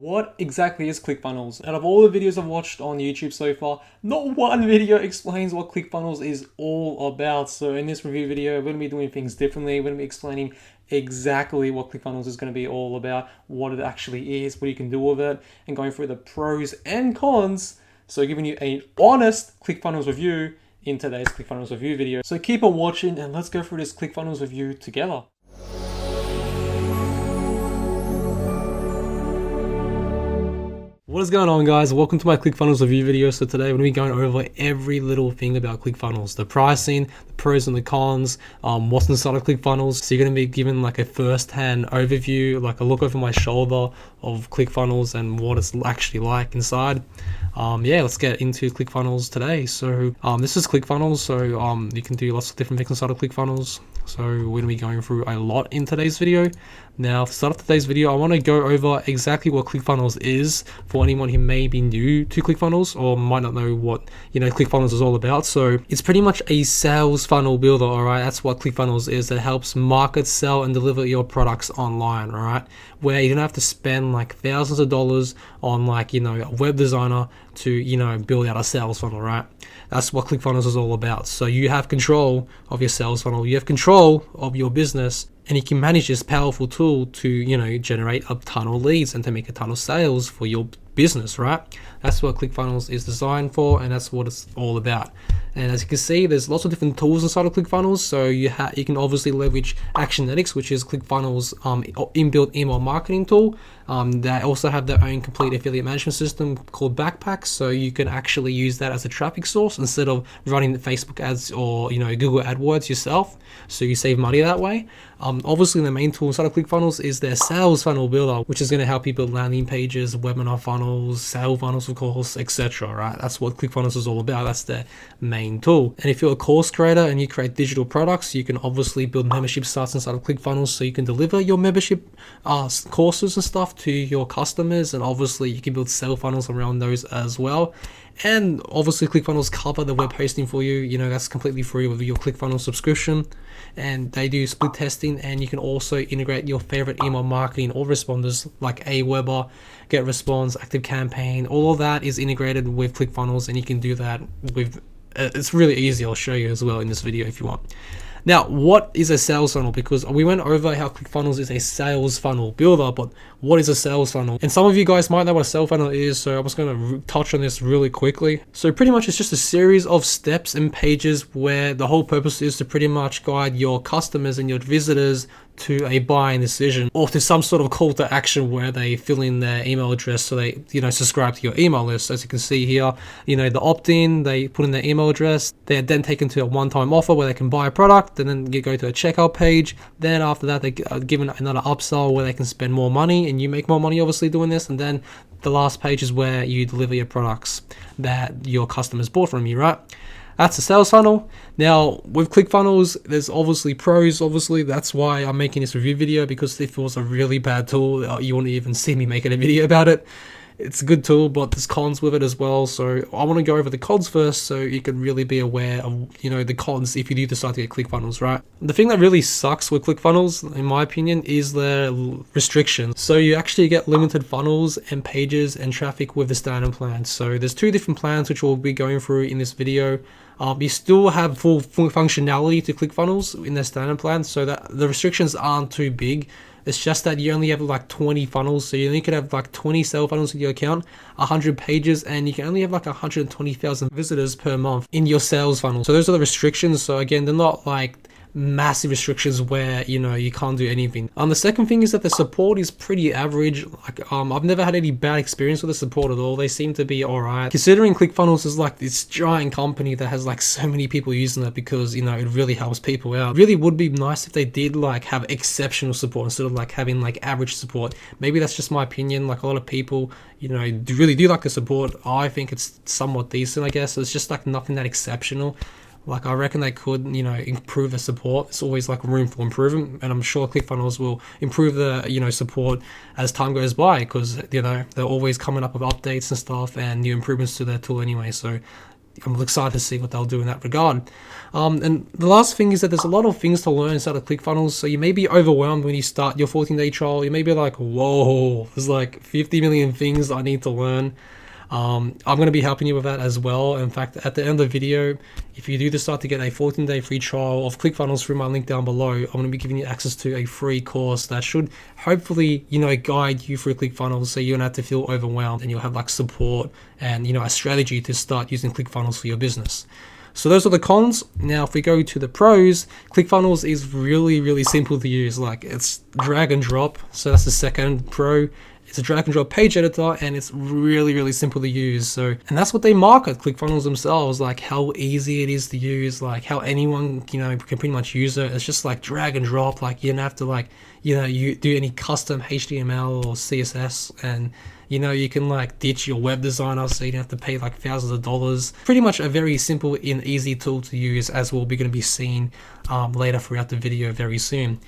What exactly is ClickFunnels? Out of all the videos I've watched on YouTube so far, not one video explains what ClickFunnels is all about. So in this review video, we're going to be doing things differently. We're going to be explaining exactly what ClickFunnels is going to be all about, what it actually is, what you can do with it, and going through the pros and cons. So giving you an honest ClickFunnels review in today's ClickFunnels review video. So keep on watching and let's go through this ClickFunnels review together. What is going on, guys? Welcome to my ClickFunnels review video. So today we're going to be going over every little thing about ClickFunnels, the pricing, the pros and the cons, what's inside of ClickFunnels. So you're going to be given like a first-hand overview, like a look over my shoulder of ClickFunnels and what it's actually like inside. Yeah, let's get into ClickFunnels today. So this is ClickFunnels. So you can do lots of different things inside of ClickFunnels. So we're going to be going through a lot in today's video. Now, to start off today's video, I want to go over exactly what ClickFunnels is for anyone who may be new to ClickFunnels or might not know what ClickFunnels is all about. So it's pretty much a sales funnel builder. All right, that's what ClickFunnels is. That helps market, sell, and deliver your products online. All right, where you don't have to spend like thousands of dollars on a web designer to build out a sales funnel. Right, that's what ClickFunnels is all about. So you have control of your sales funnel. You have control of your business. And you can manage this powerful tool to, generate a ton of leads and to make a ton of sales for your business, right? That's what ClickFunnels is designed for, and that's what it's all about. And as you can see, there's lots of different tools inside of ClickFunnels. So you can obviously leverage Actionetics, which is ClickFunnels' inbuilt email marketing tool. They also have their own complete affiliate management system called Backpack. So you can actually use that as a traffic source instead of running Facebook ads or Google AdWords yourself. So you save money that way. Obviously, the main tool inside of ClickFunnels is their sales funnel builder, which is going to help you build landing pages, webinar funnels, sale funnels, of course, etc. Right? That's what ClickFunnels is all about. That's their main tool. And if you're a course creator and you create digital products, you can obviously build membership sites inside of ClickFunnels, so you can deliver your membership courses and stuff to your customers. And obviously, you can build sale funnels around those as well. And obviously, ClickFunnels cover the web hosting for you. That's completely free with your ClickFunnels subscription. And they do split testing, and you can also integrate your favorite email marketing or responders like Aweber, GetResponse, ActiveCampaign. All of that is integrated with ClickFunnels, and you can do that with. It's really easy. I'll show you as well in this video if you want. Now, what is a sales funnel? Because we went over how ClickFunnels is a sales funnel builder, but what is a sales funnel? And some of you guys might know what a sales funnel is, so I'm just going to touch on this really quickly. So pretty much it's just a series of steps and pages where the whole purpose is to pretty much guide your customers and your visitors to a buying decision or to some sort of call to action where they fill in their email address so they subscribe to your email list. As you can see here, the opt-in, they put in their email address, they're then taken to a one-time offer where they can buy a product, and then you go to a checkout page. Then after that, they are given another upsell where they can spend more money and you make more money obviously doing this. And then the last page is where you deliver your products that your customers bought from you, right? That's a sales funnel. Now, with ClickFunnels, there's obviously pros. Obviously, that's why I'm making this review video, because if it was a really bad tool, you wouldn't even see me making a video about it. It's a good tool, but there's cons with it as well. So I want to go over the cons first, so you can really be aware of the cons if you do decide to get ClickFunnels, right? The thing that really sucks with ClickFunnels, in my opinion, is the restrictions. So you actually get limited funnels and pages and traffic with the standard plan. So there's two different plans which we'll be going through in this video. You still have full functionality to ClickFunnels in their standard plan, so that the restrictions aren't too big. It's just that you only have like 20 funnels, so you only could have like 20 sale funnels in your account, 100 pages, and you can only have like 120,000 visitors per month in your sales funnel. So those are the restrictions. So again, they're not like massive restrictions where you can't do anything. The second thing is that the support is pretty average. I've never had any bad experience with the support at all. They seem to be alright, considering ClickFunnels is like this giant company that has like so many people using it, because it really helps people out. It really would be nice if they did like have exceptional support instead of like having like average support. Maybe that's just my opinion. Like a lot of people really do like the support. I think it's somewhat decent, I guess. It's just like nothing that exceptional. Like, I reckon they could, improve the support. It's always like room for improvement, and I'm sure ClickFunnels will improve the, support as time goes by, because, they're always coming up with updates and stuff and new improvements to their tool anyway. So I'm excited to see what they'll do in that regard. And the last thing is that there's a lot of things to learn inside of ClickFunnels. So you may be overwhelmed when you start your 14-day trial. You may be like, whoa, there's like 50 million things I need to learn. I'm going to be helping you with that as well. In fact, at the end of the video, if you do decide to get a 14-day free trial of ClickFunnels through my link down below, I'm going to be giving you access to a free course that should hopefully, guide you through ClickFunnels so you don't have to feel overwhelmed, and you'll have like support and, a strategy to start using ClickFunnels for your business. So those are the cons. Now, if we go to the pros, ClickFunnels is really, really simple to use. Like, it's drag and drop. So that's the second pro. It's a drag and drop page editor, and it's really, really simple to use. So, and that's what they market, ClickFunnels themselves, like how easy it is to use, like how anyone, can pretty much use it. It's just like drag and drop. Like, you don't have to you do any custom HTML or CSS, and you can like ditch your web designer, so you don't have to pay like thousands of dollars. Pretty much a very simple and easy tool to use, as we'll be going to be seeing later throughout the video very soon.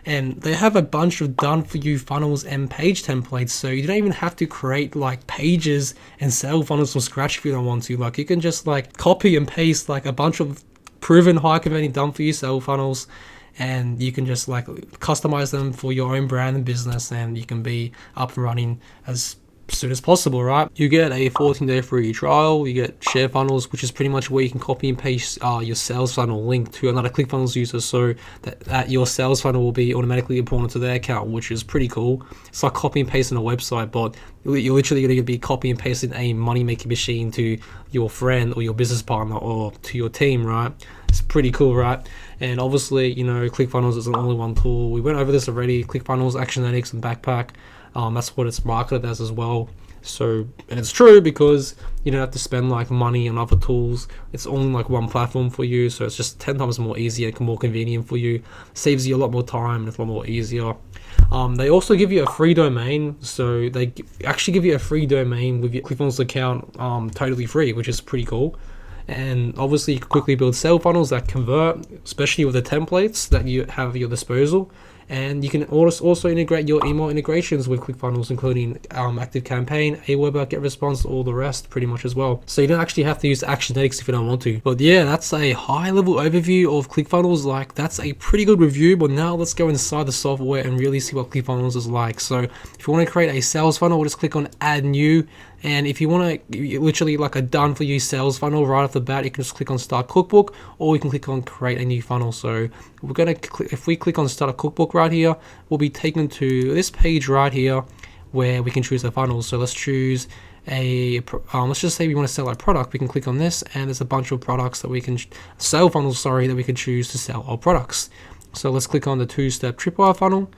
And they have a bunch of done-for-you funnels and page templates, so you don't even have to create like pages and sales funnels from scratch if you don't want to. Like, you can just like copy and paste like a bunch of proven high-converting done-for-you sales funnels, and you can just like customize them for your own brand and business, and you can be up and running as soon as possible, right? You get a 14-day free trial. You get share funnels, which is pretty much where you can copy and paste your sales funnel link to another ClickFunnels user, so that your sales funnel will be automatically imported to their account, which is pretty cool. It's like copy and pasting a website, but you're literally going to be copy and pasting a money-making machine to your friend or your business partner or to your team, right? It's pretty cool, right? And obviously, ClickFunnels is an all-in-one tool. We went over this already. ClickFunnels, Actionetics, and Backpack. That's what it's marketed as well. So, and it's true, because you don't have to spend like money on other tools. It's only like one platform for you, so it's just 10 times more easier and more convenient for you. Saves you a lot more time, and it's a lot more easier. They also give you a free domain, so they actually give you a free domain with your ClickFunnels account, totally free, which is pretty cool. And obviously, you can quickly build sales funnels that convert, especially with the templates that you have at your disposal. And you can also integrate your email integrations with ClickFunnels, including ActiveCampaign, Aweber, GetResponse, all the rest pretty much as well. So you don't actually have to use Actionetics if you don't want to. But yeah, that's a high-level overview of ClickFunnels. Like, that's a pretty good review. But now let's go inside the software and really see what ClickFunnels is like. So if you want to create a sales funnel, we'll just click on Add New. And if you want to literally like a done for you sales funnel right off the bat, you can just click on Start Cookbook, or you can click on Create a New Funnel. So we're going to if we click on Start a Cookbook right here, we'll be taken to this page right here where we can choose a funnel. So let's choose let's just say we want to sell our product. We can click on this, and there's a bunch of products that we can sell funnels, that we can choose to sell our products. So let's click on the 2-step tripwire funnel,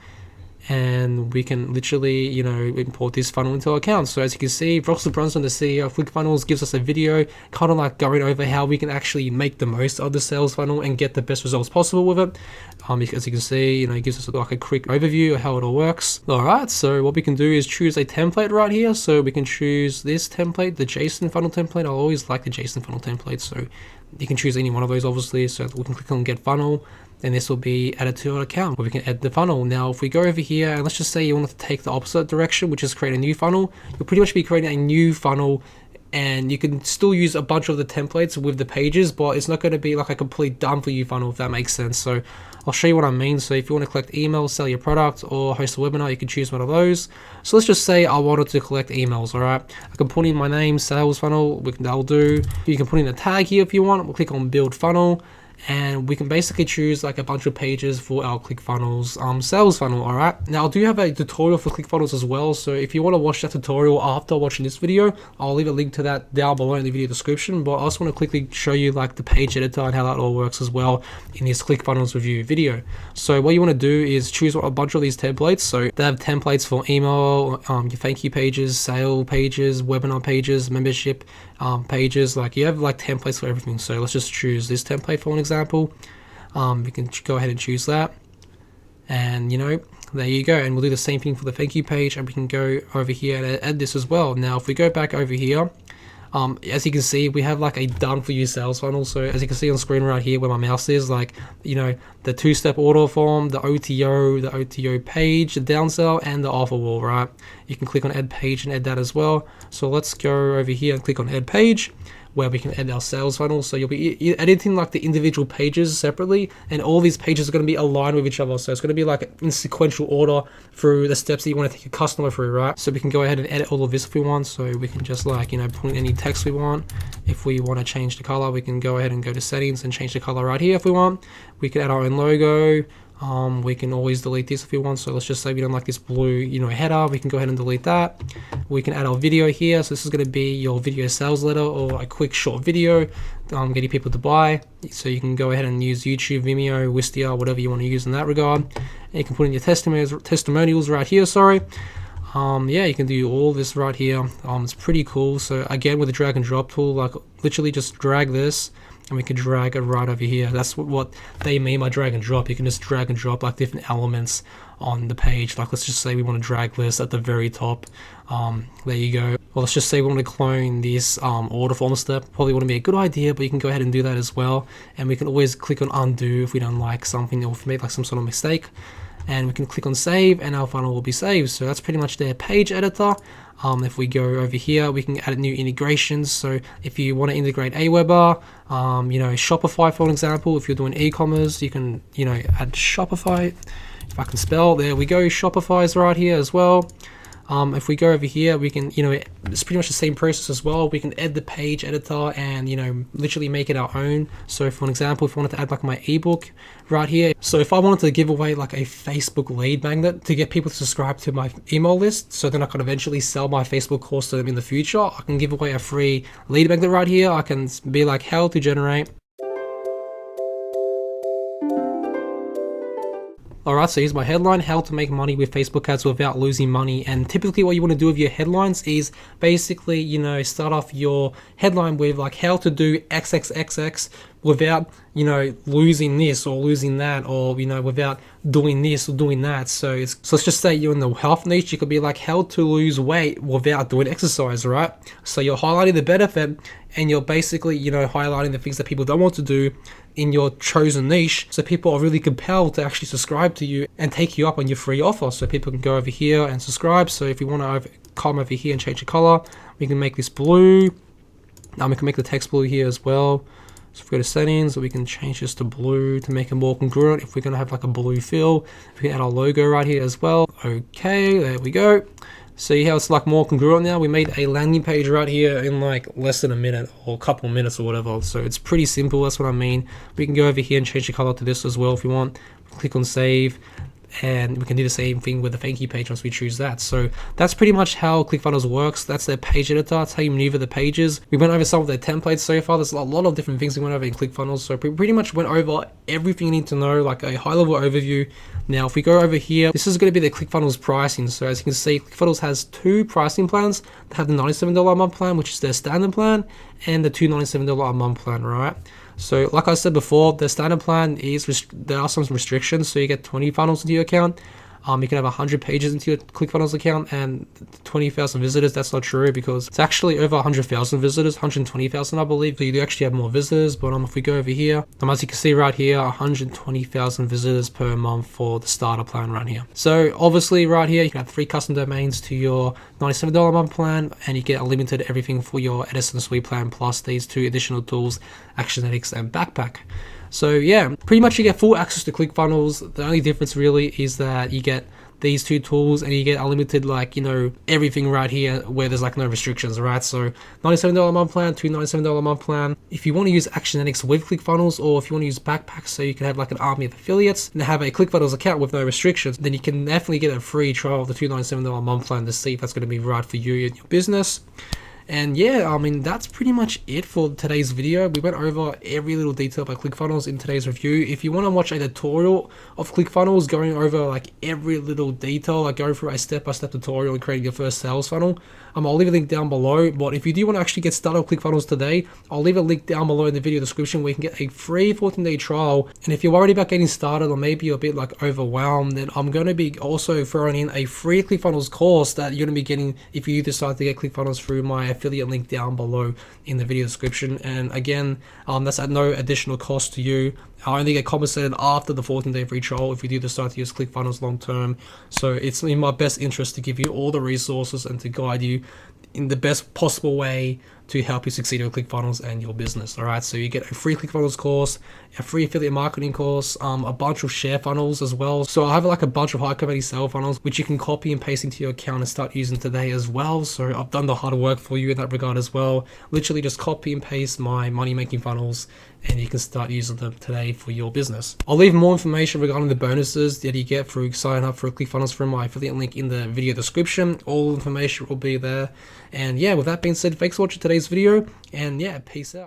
and we can literally, import this funnel into our account. So as you can see, Russell Brunson, the CEO of ClickFunnels, gives us a video kind of like going over how we can actually make the most of the sales funnel and get the best results possible with it. As you can see, it gives us like a quick overview of how it all works. All right, so what we can do is choose a template right here. So we can choose this template, the JSON funnel template. I always like the JSON funnel template, so you can choose any one of those, obviously. So we can click on Get Funnel, and this will be added to our account, where we can add the funnel. Now, if we go over here, and let's just say you want to take the opposite direction, which is create a new funnel, you'll pretty much be creating a new funnel, and you can still use a bunch of the templates with the pages, but it's not going to be like a complete done for you funnel, if that makes sense. So I'll show you what I mean. So if you want to collect emails, sell your product, or host a webinar, you can choose one of those. So let's just say I wanted to collect emails, all right? I can put in my name, sales funnel, that'll do. You can put in a tag here if you want. We'll click on build funnel, and we can basically choose like a bunch of pages for our ClickFunnels sales funnel. All right, now I do have a tutorial for ClickFunnels as well, so if you want to watch that tutorial after watching this video, I'll leave a link to that down below in the video description. But I just want to quickly show you like the page editor and how that all works as well in this ClickFunnels review video. So what you want to do is choose a bunch of these templates. So they have templates for email, your thank you pages, sale pages, webinar pages, membership pages. Like, you have like templates for everything. So let's just choose this template for an example. We can go ahead and choose that, and there you go. And we'll do the same thing for the thank you page, and we can go over here and add this as well. Now if we go back over here, as you can see, we have like a done for you sales funnel. So as you can see on screen right here where my mouse is, like, the 2-step order form, the OTO page, the downsell, and the offer wall, right? You can click on add page and add that as well. So let's go over here and click on add page. where we can edit our sales funnel. So you'll be editing like the individual pages separately, and all these pages are going to be aligned with each other. So it's going to be like in sequential order through the steps that you want to take a customer through, right? So we can go ahead and edit all of this if we want. So we can just like, you know, put in any text we want. If we want to change the color, we can go ahead and go to settings and change the color right here if we want. We can add our own logo. We can always delete this if we want. So let's just say we don't like this blue, you know, header. We can go ahead and delete that. We can add our video here. So this is going to be your video sales letter or a quick short video, getting people to buy. So you can go ahead and use YouTube, Vimeo, Wistia, whatever you want to use in that regard. And you can put in your testimonials right here. Yeah, you can do all this right here. It's pretty cool. So again, with the drag and drop tool, like literally just drag this and we can drag it right over here. That's what they mean by drag and drop. You can just drag and drop like different elements on the page. Like let's just say we want to drag this at the very top. There you go. Well, let's just say we want to clone this order form step. Probably wouldn't be a good idea, but you can go ahead and do that as well. And we can always click on undo if we don't like something or if we made like some sort of mistake. And we can click on save and our funnel will be saved. So that's pretty much their page editor. If we go over here, we can add new integrations. So if you want to integrate Aweber, you know, Shopify, for example, if you're doing e-commerce, you can, you know, add Shopify. If I can spell, there we go. Shopify is right here as well. If we go over here, we can, you know, it's pretty much the same process as well. We can add the page editor and, you know, literally make it our own. So for an example, if I wanted to add like my ebook right here. So if I wanted to give away like a Facebook lead magnet to get people to subscribe to my email list, so then I can eventually sell my Facebook course to them in the future, I can give away a free lead magnet right here. I can be like how to generate. Alright, so here's my headline, how to make money with Facebook ads without losing money. And typically what you want to do with your headlines is basically, you know, start off your headline with like how to do XXXX without, you know, losing this or losing that, or, you know, without doing this or doing that. So let's just say you're in the health niche, you could be like how to lose weight without doing exercise, right? So you're highlighting the benefit and you're basically, you know, highlighting the things that people don't want to do in your chosen niche, so people are really compelled to actually subscribe to you and take you up on your free offer. So people can go over here and subscribe. So if you want to come over here and change the color, we can make this blue. Now we can make the text blue here as well. So if we go to settings, we can change this to blue to make it more congruent. If we're going to have like a blue fill, we can add our logo right here as well. Okay, there we go. See how it's like more congruent now? We made a landing page right here in like less than a minute or a couple of minutes or whatever. So it's pretty simple, that's what I mean. We can go over here and change the color to this as well if you want. Click on save. And we can do the same thing with the thank you page once we choose that. So that's pretty much how ClickFunnels works. That's their page editor. That's how you maneuver the pages. We went over some of their templates so far. There's a lot of different things we went over in ClickFunnels. So we pretty much went over everything you need to know, like a high level overview. Now, if we go over here, this is going to be the ClickFunnels pricing. So as you can see, ClickFunnels has two pricing plans. They have the $97 a month plan, which is their standard plan, and the $297 a month plan, right? So like I said before, the standard plan is, there are some restrictions. So you get 20 funnels into your account. You can have 100 pages into your ClickFunnels account and 20,000 visitors. That's not true because it's actually over 100,000 visitors, 120,000 I believe. So you do actually have more visitors. But if we go over here, as you can see right here, 120,000 visitors per month for the starter plan right here. So obviously right here, you can have 3 custom domains to your $97 a month plan, and you get unlimited everything for your Edison Suite plan, plus these 2 additional tools, Actionetics and Backpack. So yeah, pretty much you get full access to ClickFunnels. The only difference really is that you get these 2 tools and you get unlimited, like, you know, everything right here where there's like no restrictions, right? So $97 a month plan, $297 a month plan. If you want to use Actionetics with ClickFunnels, or if you want to use Backpack so you can have like an army of affiliates and have a ClickFunnels account with no restrictions, then you can definitely get a free trial of the $297 a month plan to see if that's going to be right for you and your business. And yeah, I mean, that's pretty much it for today's video. We went over every little detail about ClickFunnels in today's review. If you want to watch a tutorial of ClickFunnels going over like every little detail, like go through a step-by-step tutorial and creating your first sales funnel, I'll leave a link down below. But if you do want to actually get started with ClickFunnels today, I'll leave a link down below in the video description where you can get a free 14-day trial. And if you're worried about getting started, or maybe you're a bit like overwhelmed, then I'm going to be also throwing in a free ClickFunnels course that you're going to be getting if you decide to get ClickFunnels through my affiliate link down below in the video description. And again, that's at no additional cost to you. I only get compensated after the 14-day free trial if you do decide to use ClickFunnels long term. So it's in my best interest to give you all the resources and to guide you in the best possible way to help you succeed with ClickFunnels and your business. All right, so you get a free ClickFunnels course, a free affiliate marketing course, a bunch of share funnels as well. So I have like a bunch of high converting sale funnels which you can copy and paste into your account and start using today as well. So I've done the hard work for you in that regard as well. Literally just copy and paste my money making funnels and you can start using them today for your business. I'll leave more information regarding the bonuses that you get through sign up for ClickFunnels from my affiliate link in the video description. All information will be there. And yeah, with that being said, thanks for watching today's video, and yeah, peace out.